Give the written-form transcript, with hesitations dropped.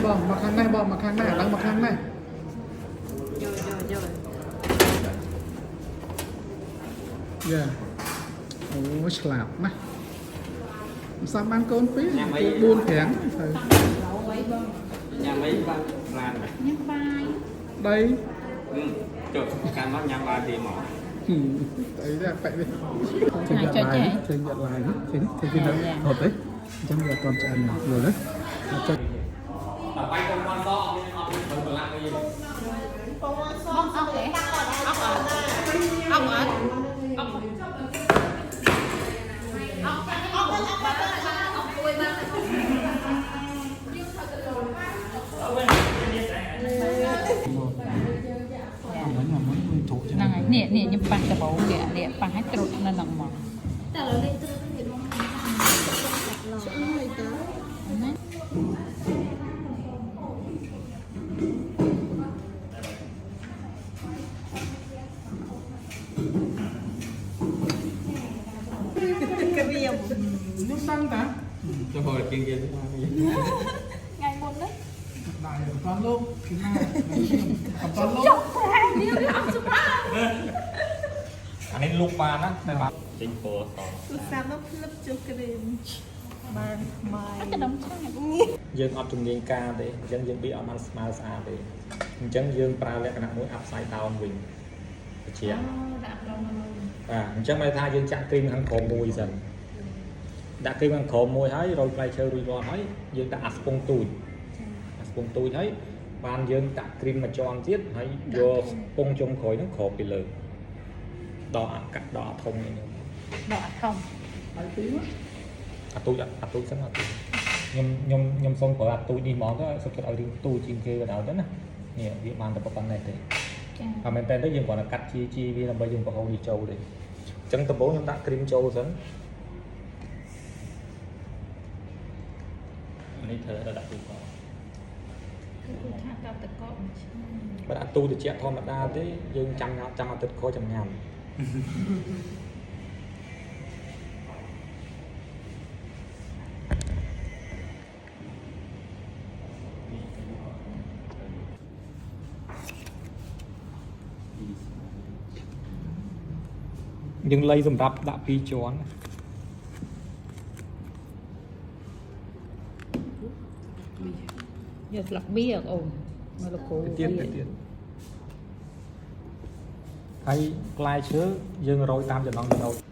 bom mà khang này bom mà khang này đang mà khang này dạ ôi slap mà sao ban con phí buôn thẻn nhà mấy ba làm nhắc vai đây trời càng nói nhằm ba thì mỏ đấy là vậy đi Hai cho trẻ. thì nhận lại thì cái nó hợp đấy trong giờ còn trẻ này rồi đấy cho tập bay con to nên họ không làm cái gì ốc đấy ốc ở nè nè như pan cái bầu kìa nè pan hết trộn nên nòng mỏ nước xăng cả cho hồi kiên kiên ngày một đấy đại toàn luôn thứ hai toàn luôn anh ấy lúc ba đó đây ba chính phủ sao nó flip cho cái đêm mà cái đống chai យើងអត់ជំនាញការទេអញ្ចឹងយើងពីអត់បានស្មើស្អាតទេអញ្ចឹងយើងប្រើលក្ខណៈមួយ upside down វិញបញ្ជាបាទអញ្ចឹងមកថាយើងចាក់គ្រីមខាងក្រោមមួយសិនដាក់គ្រីមខាងក្រោមមួយហើយរោយផ្លែឈើរួចរាល់ហើយយើងដាក់អាស្ពងទូចហើយបានយើងដាក់គ្រីមមួយជាន់ទៀតហើយយកស្ពងចុងក្រោយហ្នឹងគ្របពីលើដកអាកាក់ដកអាធំនេះ đỏ không ហើយទីមក អាទូចសិនអាទូចខ្ញុំសុំប្រើអាទូចនេះហ្មងទៅសុខចិត្តឲ្យរៀងទូចជាងគេក៏ដោយទៅណានេះវាបានតែប៉ុណ្ណេះទេតែមែនតើយើងគ្រាន់តែកាត់ជាវាដើម្បីយើងបង្ហូរនេះចូលទេអញ្ចឹងដំបូងខ្ញុំដាក់គ្រីមចូលសិននេះធ្វើដល់ដាក់ទូក បើដាក់ទូទៅជាធម្មតាទេយើងចាំអាទិត្យក្រោយចាំញ៉ាំយើងលៃសម្រាប់ដាក់2ជាន់ giờ lọc bia ồn mà lọc cổ ទៀតហើយផ្លែឈើយើងរោយតាមចំណង់ចំណូល